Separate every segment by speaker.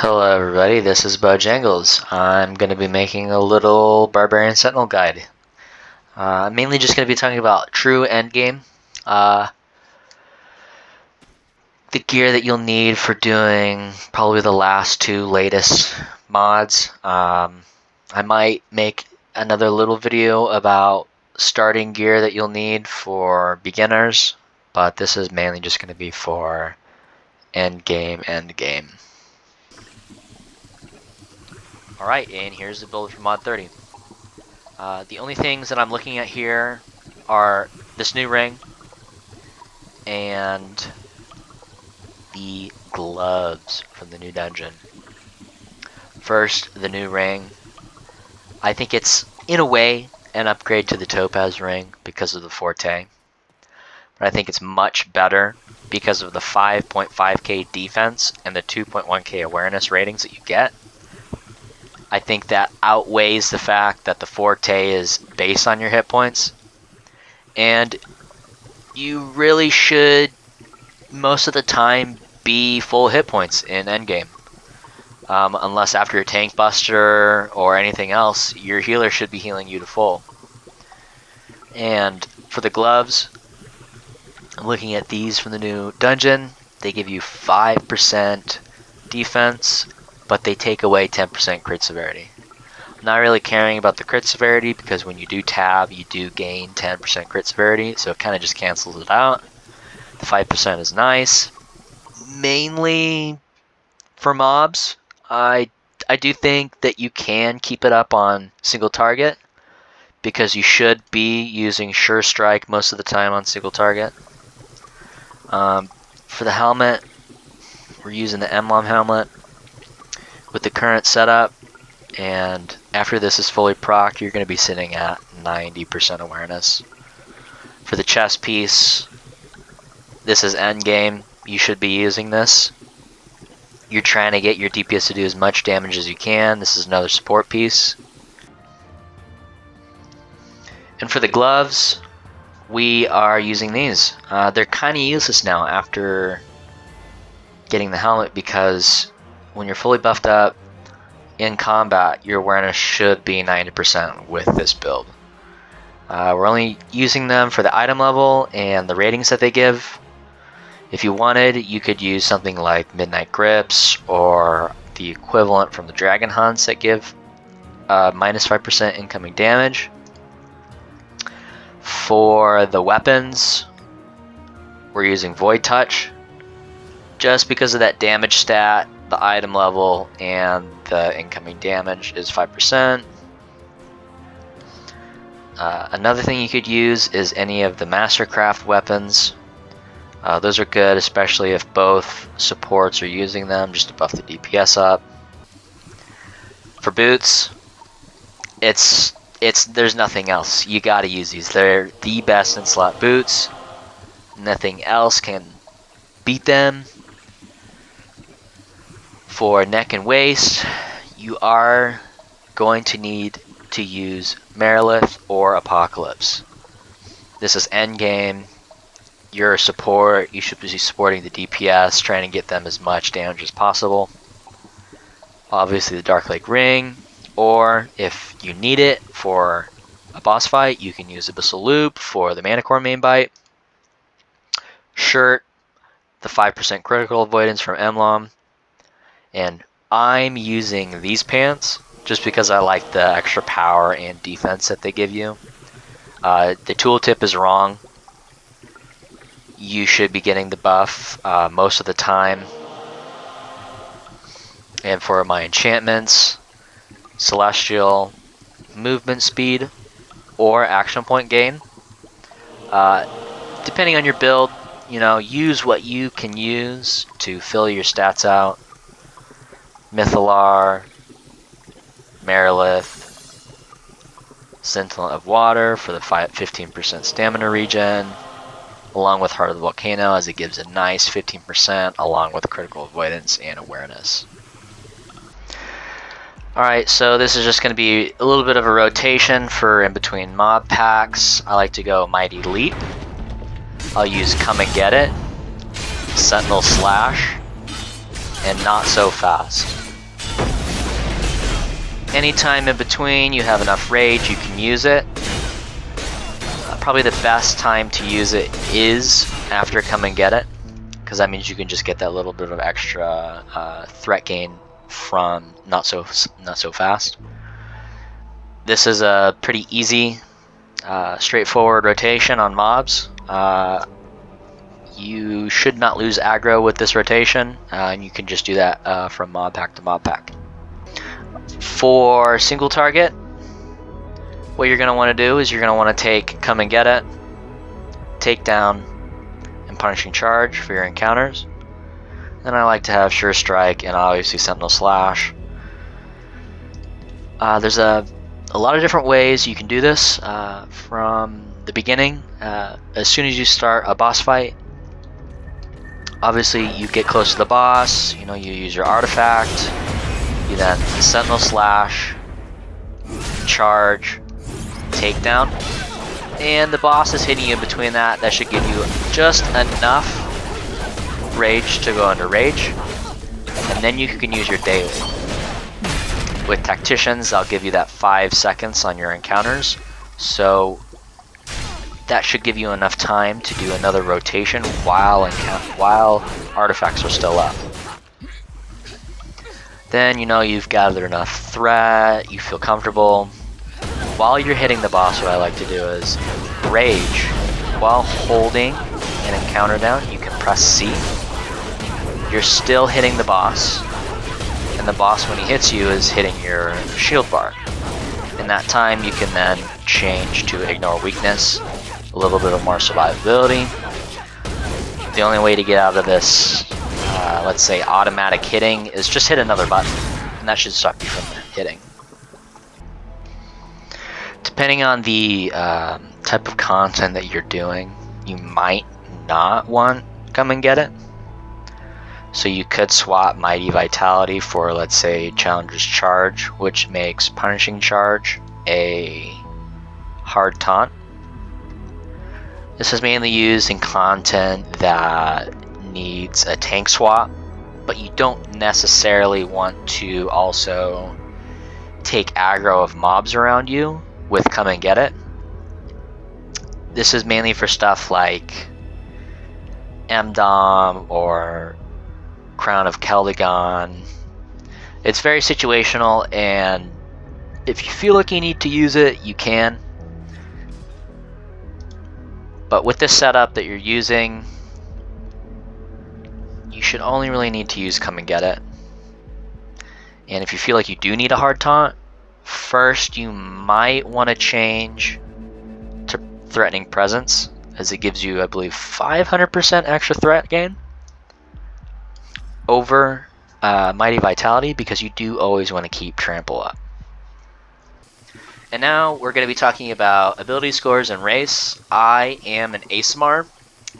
Speaker 1: Hello everybody, this is Bojangles. I'm going to be making a little Barbarian Sentinel guide. I'm mainly just going to be talking about true endgame. The gear that you'll need for doing probably the last two latest mods. I might make another little video about starting gear that you'll need for beginners, but this is mainly just going to be for endgame. Alright, and here's the build for mod30. The only things that I'm looking at here are this new ring and the gloves from the new dungeon. First, the new ring. I think it's, in a way, an upgrade to the topaz ring because of the forte. But I think it's much better because of the 5.5k defense and the 2.1k awareness ratings that you get. I think that outweighs the fact that the forte is based on your hit points. And you really should, most of the time, be full hit points in endgame. Unless after your tank buster or anything else, your healer should be healing you to full. And for the gloves, I'm looking at these from the new dungeon. They give you 5% defense, but they take away 10% crit severity. I'm not really caring about the crit severity because when you do tab, you do gain 10% crit severity, so it kind of just cancels it out. The 5% is nice. Mainly for mobs, I do think that you can keep it up on single target because you should be using Sure Strike most of the time on single target. For the helmet, we're using the Emblem helmet with the current setup, and after this is fully procced, you're going to be sitting at 90% awareness. For the chest piece, this is endgame. You should be using this. You're trying to get your DPS to do as much damage as you can. This is another support piece. And for the gloves, we are using these. They're kind of useless now after getting the helmet because when you're fully buffed up in combat, your awareness should be 90% with this build. We're only using them for the item level and the ratings that they give. If you wanted, you could use something like Midnight Grips or the equivalent from the Dragon Hunts that give minus 5% incoming damage. For the weapons, we're using Void Touch just because of that damage stat. The item level and the incoming damage is 5%. Another thing you could use is any of the Mastercraft weapons. Those are good, especially if both supports are using them, just to buff the DPS up. For boots, there's nothing else. You gotta use these. They're the best in slot boots. Nothing else can beat them. For neck and waist, you are going to need to use Merilith or Apocalypse. This is endgame. You're a support. You should be supporting the DPS, trying to get them as much damage as possible. Obviously the Dark Lake Ring, or if you need it for a boss fight, you can use Abyssal Loop for the Mana Core main bite. Shirt, the 5% critical avoidance from Emblem. And I'm using these pants just because I like the extra power and defense that they give you. The tooltip is wrong. You should be getting the buff most of the time. And for my enchantments, Celestial, movement speed, or action point gain. Depending on your build, use what you can use to fill your stats out. Mythalar, Merilith, Sentinel of Water for the 15% stamina regen, along with Heart of the Volcano as it gives a nice 15% along with critical avoidance and awareness. Alright, so this is just going to be a little bit of a rotation for in between mob packs. I like to go Mighty Leap. I'll use Come and Get It, Sentinel Slash, and Not So Fast. Anytime in between you have enough rage, you can use it. Probably the best time to use it is after come and get it, because that means you can just get that little bit of extra threat gain from not so fast. This is a pretty easy, straightforward rotation on mobs. You should not lose aggro with this rotation, and you can just do that from mob pack to mob pack. For single target, what you're going to want to do is you're going to want to take come and get it, takedown, and punishing charge for your encounters. Then I like to have sure strike and obviously sentinel slash. There's a lot of different ways you can do this from the beginning. As soon as you start a boss fight, obviously you get close to the boss, you use your artifact, you then sentinel slash, charge, takedown, and the boss is hitting you in between that. That should give you just enough rage to go under rage, and then you can use your daily. With tacticians, I'll give you that 5 seconds on your encounters, so that should give you enough time to do another rotation while artifacts are still up. Then you've gathered enough threat, you feel comfortable. While you're hitting the boss, what I like to do is rage while holding an encounter down. You can press C. You're still hitting the boss, and the boss, when he hits you, is hitting your shield bar. In that time, you can then change to ignore weakness, a little bit of more survivability. The only way to get out of this, let's say automatic hitting, is just hit another button, and that should stop you from hitting. Depending on the type of content that you're doing, you might not want come and get it. So you could swap Mighty Vitality for, let's say, Challenger's Charge, which makes Punishing Charge a hard taunt. This is mainly used in content that needs a tank swap, but you don't necessarily want to also take aggro of mobs around you with come and get it. This is mainly for stuff like MDOM or Crown of Keldagon. It's very situational, and if you feel like you need to use it, you can. But with this setup that you're using, you should only really need to use come and get it. And if you feel like you do need a hard taunt, first you might want to change to Threatening Presence, as it gives you, I believe, 500% extra threat gain over Mighty Vitality, because you do always want to keep Trample up. And now we're going to be talking about ability scores and race. I am an ASMR.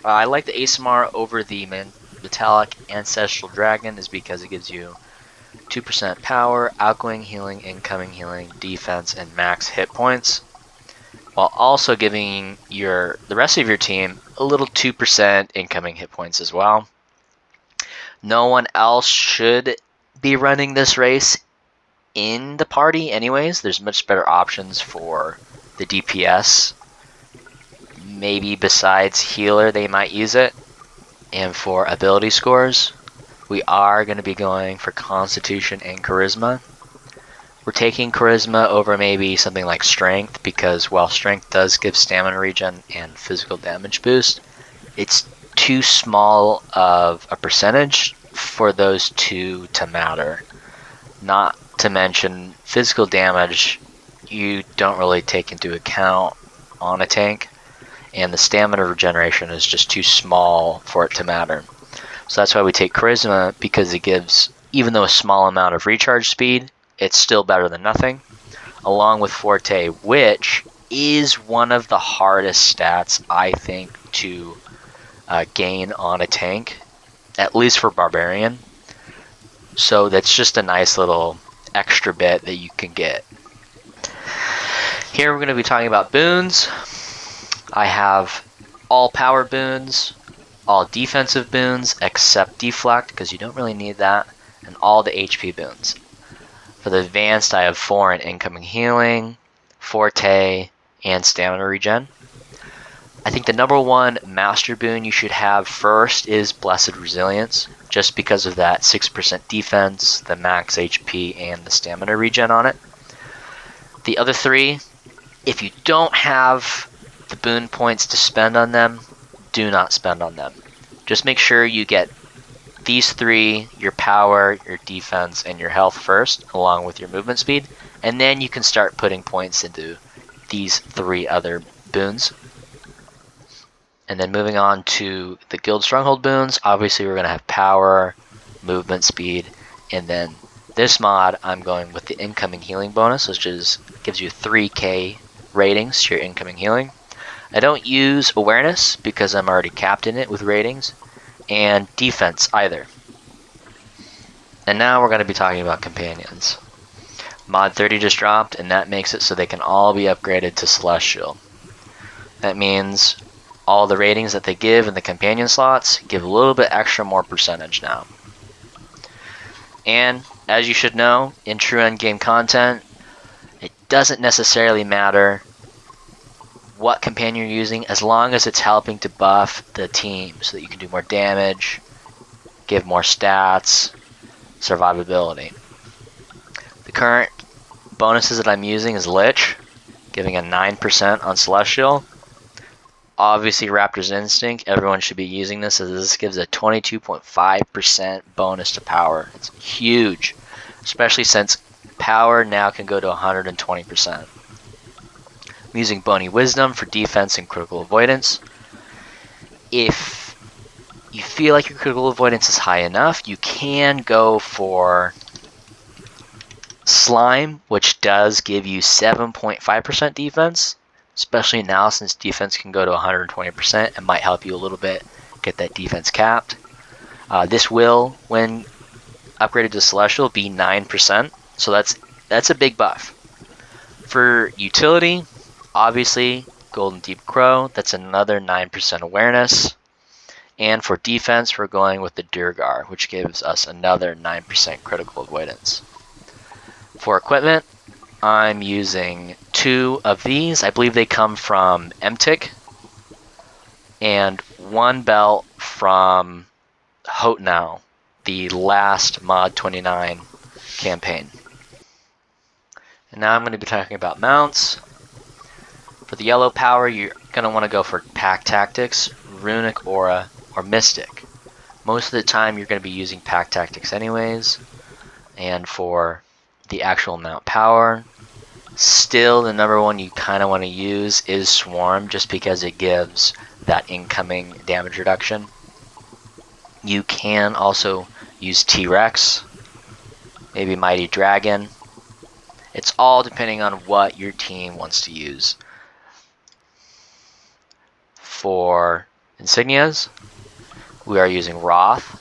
Speaker 1: I like the ASMR over the Metallic Ancestral Dragon is because it gives you 2% power, outgoing healing, incoming healing, defense, and max hit points, while also giving the rest of your team a little 2% incoming hit points as well. No one else should be running this race in the party anyways. There's much better options for the DPS. Maybe besides healer they might use it. And for ability scores, we are going to be going for Constitution and Charisma. We're taking Charisma over maybe something like Strength, because while Strength does give stamina regen and physical damage boost, it's too small of a percentage for those two to matter. Not to mention physical damage you don't really take into account on a tank, and the stamina regeneration is just too small for it to matter. So that's why we take Charisma, because it gives, even though a small amount of recharge speed, it's still better than nothing, along with Forte, which is one of the hardest stats I think to gain on a tank, at least for Barbarian. So that's just a nice little extra bit that you can get. Here we're going to be talking about boons. I have all power boons, all defensive boons except deflect, because you don't really need that, and all the HP boons. For the advanced, I have 4 in incoming healing, forte, and stamina regen. I think the number one master boon you should have first is Blessed Resilience, just because of that 6% defense, the max HP, and the stamina regen on it. The other 3, if you don't have the boon points to spend on them, do not spend on them. Just make sure you get these 3, your power, your defense, and your health first, along with your movement speed, and then you can start putting points into these 3 other boons. And then moving on to the Guild Stronghold boons, obviously we're going to have power, movement speed, and then this mod I'm going with the incoming healing bonus, which gives you 3k ratings to your incoming healing. I don't use awareness because I'm already capped in it with ratings, and defense either. And now we're going to be talking about companions. Mod 30 just dropped, and that makes it so they can all be upgraded to Celestial. That means all the ratings that they give in the companion slots give a little bit extra more percentage now. And as you should know, in true endgame content, it doesn't necessarily matter what companion you're using as long as it's helping to buff the team so that you can do more damage, give more stats, survivability. The current bonuses that I'm using is Lich, giving a 9% on Celestial. Obviously Raptor's Instinct, everyone should be using this as this gives a 22.5% bonus to power. It's huge, especially since power now can go to 120%. I'm using Bony Wisdom for defense and critical avoidance. If you feel like your critical avoidance is high enough, you can go for Slime, which does give you 7.5% defense. Especially now since defense can go to 120%, it might help you a little bit get that defense capped. This will, when upgraded to Celestial, be 9%, so that's a big buff. For utility, obviously Golden Deep Crow, that's another 9% awareness. And for defense, we're going with the Durgar, which gives us another 9% critical avoidance. For equipment, I'm using 2 of these. I believe they come from MTIC, and 1 belt from Hotnow, the last mod 29 campaign. And now I'm going to be talking about mounts. For the yellow power, you're going to want to go for Pack Tactics, Runic Aura, or Mystic. Most of the time you're going to be using Pack Tactics anyways. And for the actual mount power, still the number one you kind of want to use is Swarm, just because it gives that incoming damage reduction. You can also use T-Rex, maybe Mighty Dragon. It's all depending on what your team wants to use. For insignias, we are using Wrath,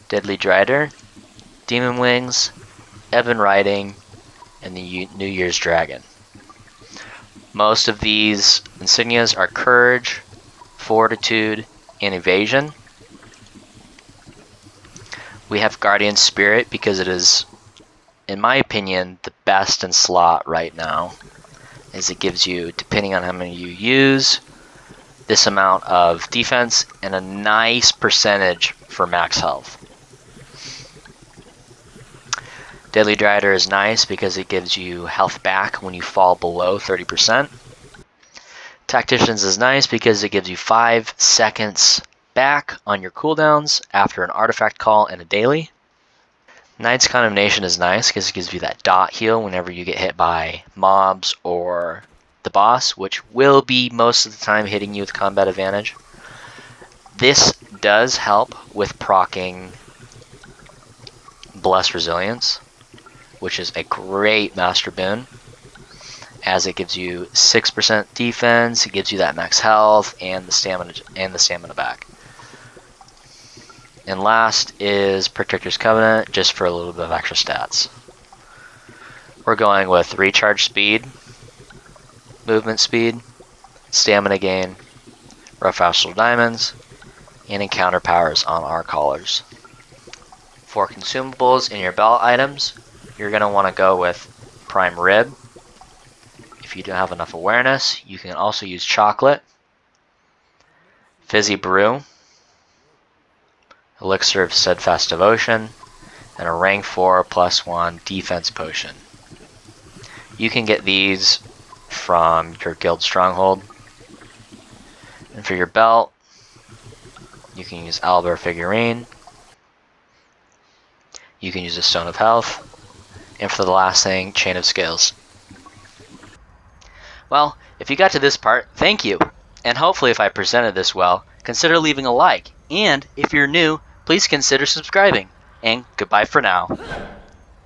Speaker 1: Deadly Drider, Demon Wings, Evan Riding, and the New Year's Dragon. Most of these insignias are Courage, Fortitude, and Evasion. We have Guardian Spirit because it is, in my opinion, the best in slot right now, as it gives you, depending on how many you use, this amount of defense and a nice percentage for max health. Deadly Drider is nice because it gives you health back when you fall below 30%. Tacticians is nice because it gives you 5 seconds back on your cooldowns after an artifact call and a daily. Knight's Condemnation is nice because it gives you that dot heal whenever you get hit by mobs or the boss, which will be most of the time hitting you with combat advantage. This does help with proccing Blessed Resilience, which is a great master boon, as it gives you 6% defense, it gives you that max health and the stamina back. And last is Protector's Covenant, just for a little bit of extra stats. We're going with recharge speed, movement speed, stamina gain, rough astral diamonds, and encounter powers on our collars. For consumables in your belt items, you're going to want to go with prime rib. If you don't have enough awareness, you can also use chocolate, fizzy brew, elixir of steadfast devotion, and a rank 4+1 defense potion. You can get these from your guild stronghold. And for your belt, you can use Albert figurine. You can use a stone of health. And for the last thing, chain of scales. Well, if you got to this part, thank you. And hopefully if I presented this well, consider leaving a like. And if you're new, please consider subscribing. And goodbye for now.